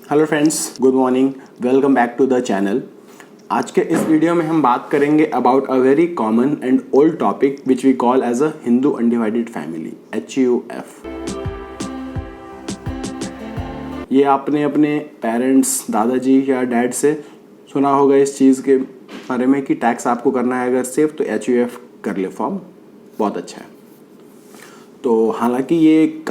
Hello friends, good morning, welcome back to the channel. आज के इस वीडियो में हम बात करेंगे about a very common and old topic which we call as a Hindu undivided family, HUF। ये आपने अपने पेरेंट्स, दादाजी या डैड से सुना होगा इस चीज़ के बारे में कि टैक्स आपको करना है अगर सेफ तो HUF कर ले फॉर्म, बहुत अच्छा है। तो हालांकि ये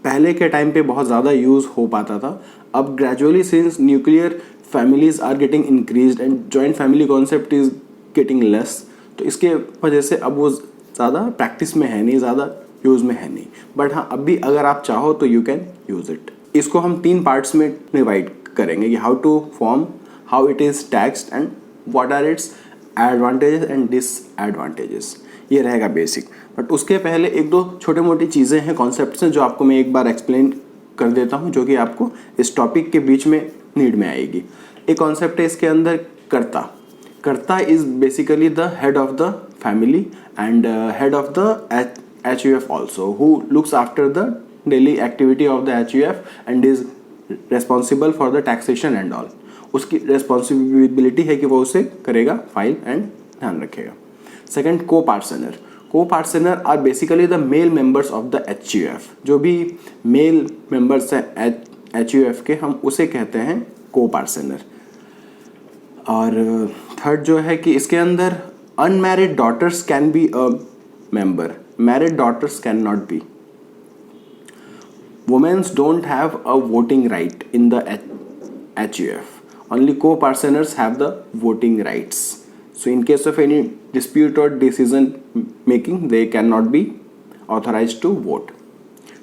पहले के टाइम पे बहुत ज़्यादा यूज़ हो पाता था। अब gradually since nuclear families are getting increased and joint family concept is getting less, तो इसके वजह से अब वो ज़्यादा प्रैक्टिस में है नहीं, ज़्यादा यूज़ में है नहीं। बट हाँ, अब भी अगर आप चाहो तो यू कैन यूज़ इट। इसको हम 3 पार्ट्स में डिवाइड करेंगे कि how to form, how it is taxed and what are its advantages and disadvantages. ये रहेगा बेसिक। बट उसके पहले एक दो छोटे मोटी चीज़ें हैं, कॉन्सेप्ट्स हैं, जो आपको मैं एक बार एक्सप्लेन कर देता हूँ, जो कि आपको इस टॉपिक के बीच में नीड में आएगी। एक कॉन्सेप्ट है इसके अंदर कर्ता। कर्ता is basically the head of the family and head of the HUF also, who looks after the daily activity of the HUF and is responsible for the taxation and all. उसकी responsibility है कि वो उसे करेगा, file and ध्यान रखेगा। Second, coparcener. Coparcener are basically the male members of the HUF। जो भी मेल मेंबर्स हैं HUF के, हम उसे कहते हैं को पार्सनर। और थर्ड जो है कि इसके अंदर unmarried daughters can be a member, married daughters can not be. Womens don't have a voting right in the HUF, only co-partners have the voting rights. So in case of any dispute or decision making, they cannot be authorized to vote.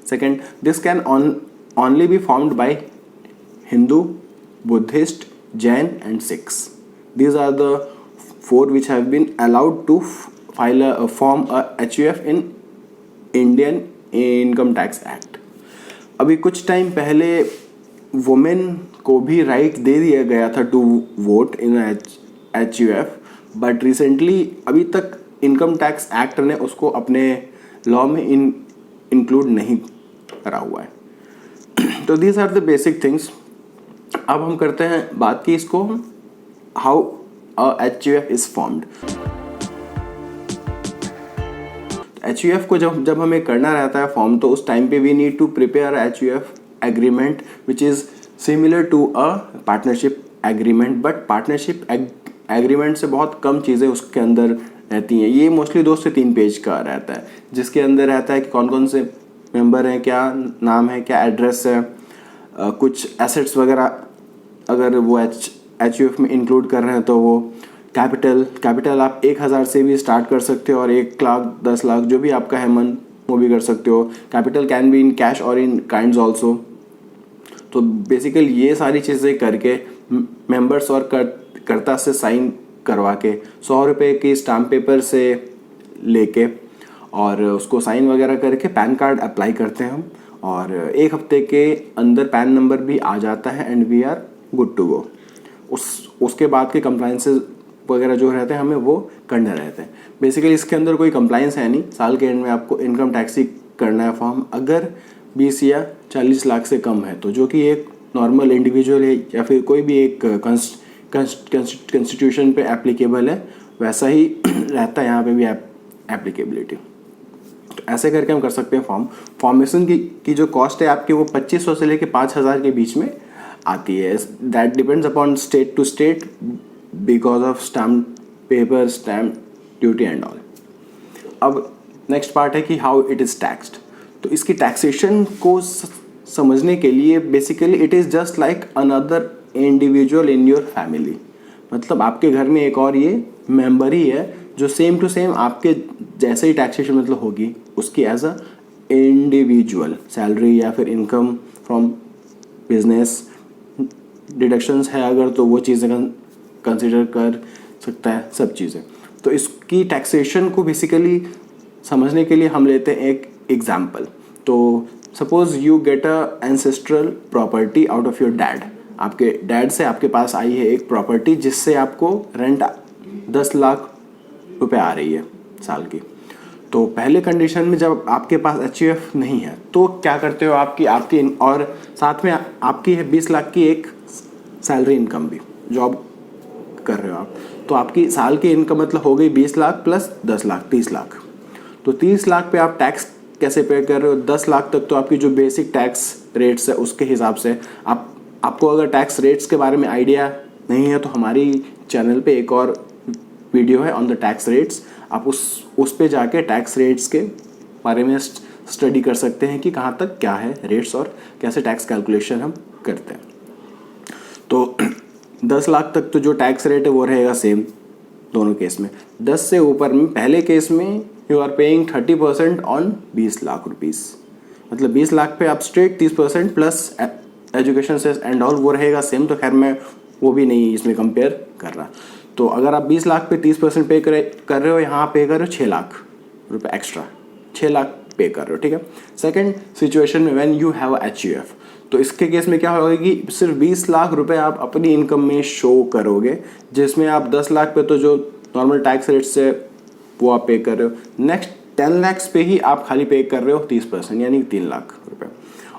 Second, this can only be formed by Hindu, Buddhist, Jain and Sikhs. These are the 4 which have been allowed to form a HUF in Indian Income Tax Act. अभी कुछ time पहले women को भी right they दिया गया था to vote in HUF, but recently अभी तक इनकम टैक्स एक्ट ने उसको अपने लॉ में इंक्लूड नहीं करा हुआ है। तो these are the basic things. अब हम करते हैं बात की इसको how HUF is formed. HUF को जब हमें करना रहता है फॉर्म, तो उस टाइम पे we need to prepare HUF agreement which is similar to a partnership agreement. But partnership agreement से बहुत कम चीज़ें उसके अंदर रहती हैं। ये मोस्टली 2 से 3 पेज का रहता है, जिसके अंदर रहता है कि कौन कौन से मेंबर हैं, क्या नाम है, क्या एड्रेस है, कुछ एसेट्स वगैरह अगर वो HUF में इंक्लूड कर रहे हैं तो वो कैपिटल आप 1000 से भी स्टार्ट कर सकते हो और 1 लाख 10 लाख जो भी आपका है मन वो भी कर सकते हो। Capital can be in cash और इन काइंड्स ऑल्सो। तो बेसिकली ये सारी चीज़ें करके मेंबर्स और कर्ता से साइन करवा के 100 रुपये की स्टाम्प पेपर से लेके और उसको साइन वगैरह करके पैन कार्ड अप्लाई करते हैं हम, और 1 हफ्ते के अंदर पैन नंबर भी आ जाता है and we are good to go. उसके बाद के कंप्लाइंसेस वगैरह जो रहते हैं हमें वो करने रहते हैं। बेसिकली इसके अंदर कोई कंप्लाइंस है नहीं। साल के एंड में आपको इनकम टैक्स ही करना है फॉर्म, अगर 20 या 40 लाख से कम है तो, जो कि एक नॉर्मल इंडिविजुअल है या फिर कोई भी एक कॉन्स्टिट्यूशन पे एप्लीकेबल है, वैसा ही रहता है यहाँ पे भी एप्लीकेबिलिटी। तो ऐसे करके हम कर सकते हैं फॉर्मेशन की जो कॉस्ट है आपकी वो 2500 से लेके 5000 के बीच में आती है। That depends upon state to state because of stamp paper, stamp duty and all. अब नेक्स्ट पार्ट है कि हाउ इट इज़ टैक्स्ड। तो इसकी टैक्सेशन को समझने के लिए basically it is just like another individual in your family. मतलब आपके घर में एक और ये मेंबर ही है जो सेम टू सेम आपके जैसे ही टैक्सेशन मतलब होगी उसकी एज अ इंडिविजुअल। सैलरी या फिर इनकम फ्रॉम बिजनेस डिडक्शंस है अगर, तो वो चीज़ें कंसिडर कर सकता है, सब चीज़ें। तो इसकी टैक्सेशन को बेसिकली समझने के लिए हम लेते हैं एक एग्जाम्पल। तो suppose you get a ancestral property out of your dad. आपके डैड से आपके पास आई है एक प्रॉपर्टी जिससे आपको रेंट 10 लाख रुपए आ रही है साल की। तो पहले कंडीशन में जब आपके पास HUF नहीं है तो क्या करते हो, आपकी और साथ में आपकी है 20 लाख की एक सैलरी इनकम भी, जॉब कर रहे हो आप, तो आपकी साल की इनकम मतलब हो गई 20 लाख प्लस 10 लाख 30 लाख। तो 30 लाख पे आप टैक्स कैसे पे कर रहे हो? 10 लाख तक तो आपकी जो बेसिक टैक्स रेट्स है उसके हिसाब से आपको अगर टैक्स रेट्स के बारे में आइडिया नहीं है तो हमारी चैनल पे एक और वीडियो है ऑन द टैक्स रेट्स, आप उस पे जाके टैक्स रेट्स के बारे में स्टडी कर सकते हैं कि कहाँ तक क्या है रेट्स और कैसे टैक्स कैलकुलेशन हम करते हैं। तो 10 लाख तक तो जो टैक्स रेट है वो रहेगा सेम दोनों केस में। 10 से ऊपर में पहले केस में you are paying 30% on 20 lakh rupees, मतलब 20 लाख पे आप straight 30% plus education cess and all वो रहेगा सेम। तो खैर मैं वो भी नहीं इसमें कंपेयर कर रहा। तो अगर आप 20 लाख पे 30% पे कर रहे हो, यहाँ पे कर रहे हो 6 लाख रुपए एक्स्ट्रा, 6 लाख पे कर रहे हो, ठीक है। सेकंड सिचुएशन में व्हेन यू हैव HUF, तो इसके केस में क्या होगा कि सिर्फ 20 लाख रुपए आप अपनी इनकम में शो करोगे, जिसमें आप 10 लाख पे तो जो नॉर्मल टैक्स रेट से वो आप पे कर रहे हो। नेक्स्ट 10 लाख पे ही आप खाली पे कर रहे हो 30%, यानी 3 लाख रुपए।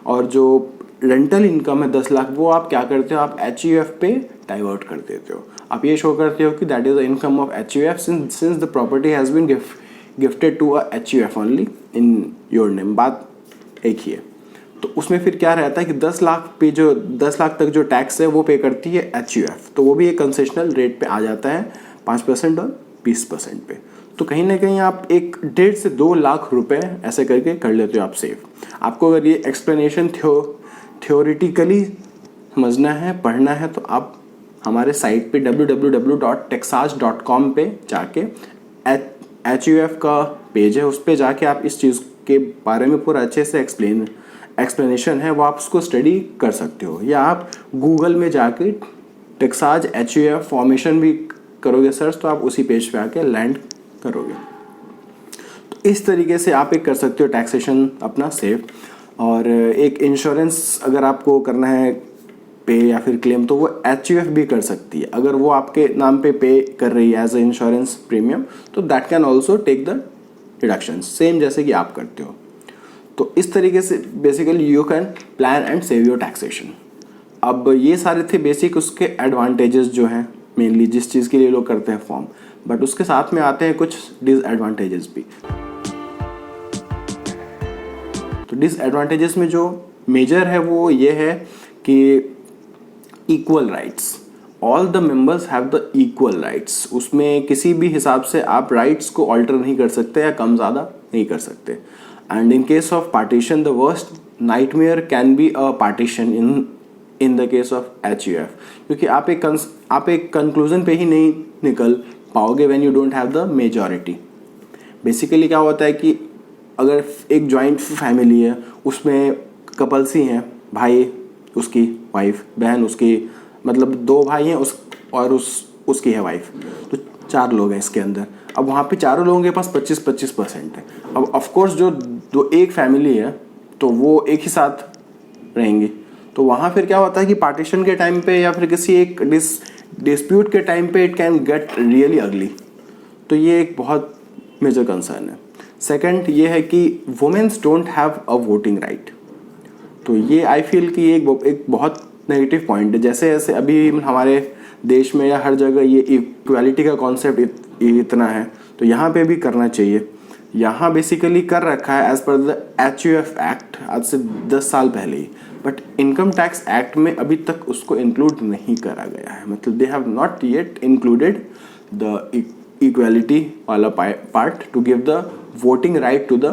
और जो रेंटल इनकम है 10 लाख, वो आप क्या करते हो, आप HUF पे डाइवर्ट कर देते हो। आप ये शो करते हो कि that is the income of HUF since the property has been gifted to HUF only in your name. बात एक ही है। तो उसमें फिर क्या रहता है कि 10 लाख पे जो 10 लाख तक जो टैक्स है वो पे करती है HUF, तो वो भी एक कंसेशनल रेट पे आ जाता है 5% और 20% पे। तो कहीं ना कहीं आप 1.5 से 2 लाख रुपए ऐसे करके कर लेते हो आप सेव। आपको अगर ये एक्सप्लेनेशन थ्योरेटिकली समझना है, पढ़ना है, तो आप हमारे साइट पे www.texage.com पे जाके HUF का पेज है, उस पे जाके आप इस चीज़ के बारे में पूरा अच्छे से एक्सप्लेनेशन है वो आप उसको स्टडी कर सकते हो। या आप गूगल में जाके टेक्साज HUF फॉर्मेशन भी करोगे सर्च, तो आप उसी पेज पे आके लैंड करोगे। तो इस तरीके से आप एक कर सकते हो टैक्सेशन अपना सेव। और एक इंश्योरेंस अगर आपको करना है पे या फिर क्लेम, तो वो HUF भी कर सकती है। अगर वो आपके नाम पे कर रही है एज ए इंश्योरेंस प्रीमियम, तो that can also take the deduction same जैसे कि आप करते हो। तो इस तरीके से basically you can plan and save your taxation. अब ये सारे थे बेसिक उसके एडवांटेजेस जो हैं मेनली जिस चीज़ के लिए लोग करते हैं फॉर्म, बट उसके साथ में आते हैं कुछ डिसएडवांटेजेस भी। तो डिसएडवांटेजेस में जो मेजर है वो ये है कि equal rights, all the members have the equal rights. उसमें किसी भी हिसाब से आप राइट्स को ऑल्टर नहीं कर सकते या कम ज़्यादा नहीं कर सकते। And in case of partition the worst nightmare can be a partition in the case of HUF, क्योंकि आप एक कंक्लूजन पे ही नहीं निकल पाओगे when you don't have the majority. Basically क्या होता है कि अगर एक जॉइंट फैमिली है, उसमें कपल्स ही हैं, भाई उसकी वाइफ, बहन उसकी, मतलब 2 भाई हैं उसकी है वाइफ, तो 4 लोग हैं इसके अंदर। अब वहाँ पे चारों लोगों के पास 25% है। अब ऑफकोर्स जो एक फैमिली है तो वो एक ही साथ रहेंगी, तो वहाँ फिर क्या होता है कि पार्टीशन के टाइम पे या फिर किसी एक डिस्प्यूट के टाइम पे इट कैन गेट रियली अगली। तो ये एक बहुत मेजर कंसर्न है। सेकंड ये है कि women's don't have a voting right. तो ये आई फील कि ये एक बहुत नेगेटिव पॉइंट है। जैसे जैसे अभी हमारे देश में या हर जगह ये इक्वालिटी का कॉन्सेप्ट इतना है, तो यहाँ पे भी करना चाहिए। यहाँ बेसिकली कर रखा है as per the HUF act आज से 10 साल पहले ही, बट इनकम टैक्स एक्ट में अभी तक उसको इंक्लूड नहीं करा गया है। मतलब they have not yet included the equality वाला part to give the voting right to the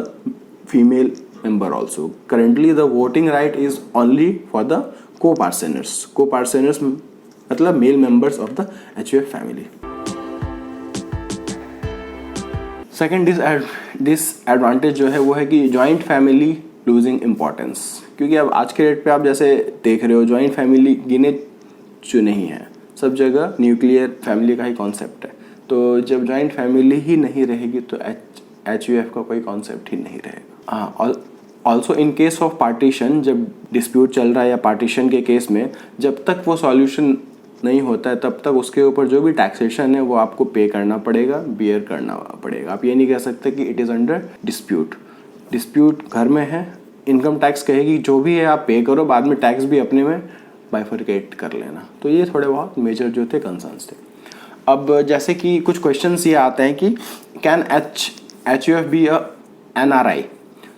female member also. Currently the voting right is only for the co-parceners. Co-parceners मतलब male members of the HUF family. Second disadvantage जो है वो है कि joint family losing importance, क्योंकि अब आज के डेट पे आप जैसे देख रहे हो जॉइंट फैमिली गिने चुने ही हैं, सब जगह न्यूक्लियर फैमिली का ही कॉन्सेप्ट है। तो जब जॉइंट फैमिली ही नहीं रहेगी तो HUF का कोई कॉन्सेप्ट ही नहीं रहेगा। हाँ, also in case of partition, जब डिस्प्यूट चल रहा है या पार्टीशन के केस में जब तक वो सॉल्यूशन नहीं होता है तब तक उसके ऊपर जो भी टैक्सेशन है वो आपको पे करना पड़ेगा, बियर करना पड़ेगा। आप ये नहीं कह सकते कि इट इज़ अंडर डिस्प्यूट घर में है, इनकम टैक्स कहेगी जो भी है आप पे करो, बाद में टैक्स भी अपने में बाइफरकेट कर लेना। तो ये थोड़े बहुत मेजर जो थे कंसर्न्स थे। अब जैसे कि कुछ क्वेश्चंस ये आते हैं कि can HUF be a NRI?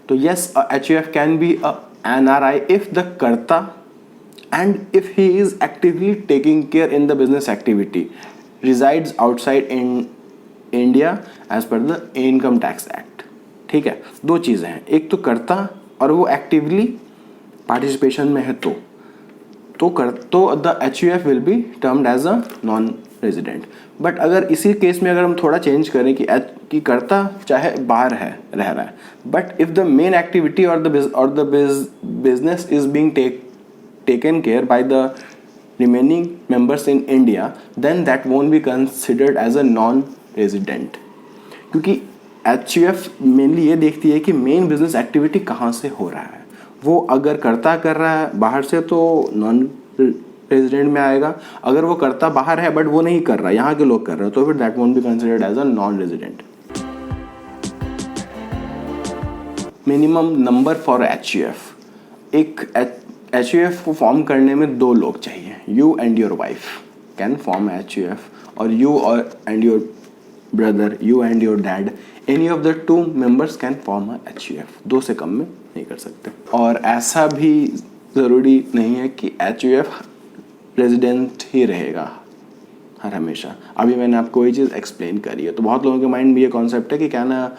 तो yes, HUF can be a NRI if the कर्ता and if he is actively taking care in the business activity resides outside in India as per the Income Tax Act। ठीक है, दो चीज़ें हैं, एक तो करता और वो एक्टिवली पार्टिसिपेशन में है तो the HUF will be termed as a non resident. But अगर इसी केस में अगर हम थोड़ा चेंज करें कि करता चाहे बाहर रह रहा है, but if the main activity और the business is being taken care by the remaining members in India, then that won't be considered as a non-resident। क्योंकि HUF मेनली ये देखती है कि मेन बिजनेस एक्टिविटी कहाँ से हो रहा है। वो अगर करता कर रहा है बाहर से तो नॉन रेजिडेंट में आएगा, अगर वो करता बाहर है बट वो नहीं कर रहा, यहाँ के लोग कर रहे हैं, तो फिर that won't be considered as a non resident. Minimum number for HUF। एक HUF को फॉर्म करने में 2 लोग चाहिए। You and your wife can form HUF, और you and your brother, you and your dad, any of the 2 members can form HUF। 2 से कम में नहीं कर सकते। और ऐसा भी ज़रूरी नहीं है कि HUF रेजिडेंट ही रहेगा हर हमेशा। अभी मैंने आपको वही चीज़ एक्सप्लेन करी है। तो बहुत लोगों के माइंड में ये कॉन्सेप्ट है कि क्या ना,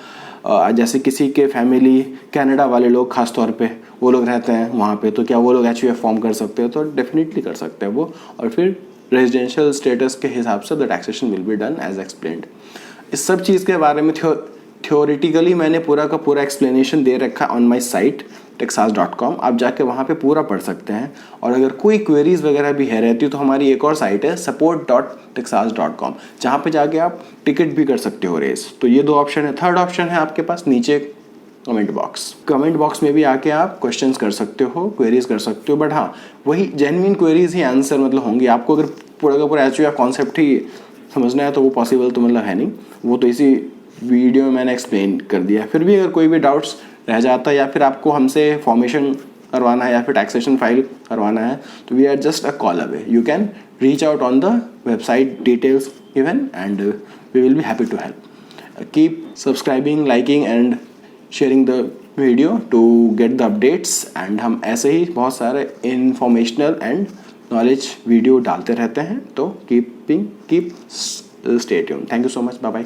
जैसे किसी के फैमिली कनाडा वाले लोग खास तौर पे वो लोग रहते हैं वहाँ पे, तो क्या वो लोग HUF फॉर्म कर सकते हैं? तो डेफिनेटली कर सकते हैं वो, और फिर रेजिडेंशियल स्टेटस के हिसाब से the taxation will be done as explained. इस सब चीज़ के बारे में थ्योरेटिकली मैंने पूरा का पूरा एक्सप्लेनेशन दे रखा है ऑन माई साइट texas.com। आप जाके वहाँ पे पूरा पढ़ सकते हैं। और अगर कोई क्वेरीज वगैरह भी है रहती तो हमारी एक और साइट है support.texas.com, जहाँ पे जाके आप टिकट भी कर सकते हो रेस। तो ये 2 ऑप्शन है। थर्ड ऑप्शन है आपके पास नीचे कमेंट बॉक्स में भी आके आप क्वेश्चंस कर सकते हो, क्वेरीज कर सकते हो। बट हाँ, वही जेन्युइन क्वेरीज ही आंसर मतलब होंगी। आपको अगर पूरा का पूरा HUF कॉन्सेप्ट ही समझना है तो वो पॉसिबल तो मतलब है नहीं, वो तो इसी वीडियो में मैंने एक्सप्लेन कर दिया। फिर भी अगर कोई भी डाउट्स रह जाता है या फिर आपको हमसे फॉर्मेशन करवाना है या फिर टैक्सेशन फाइल करवाना है, तो we are just a call away. You can reach out on the website details given and we will be happy to help. Keep subscribing, liking and sharing the video to get the updates. And हम ऐसे ही बहुत सारे informational and knowledge video डालते रहते हैं। तो keep stay tuned. Thank you so much, bye bye.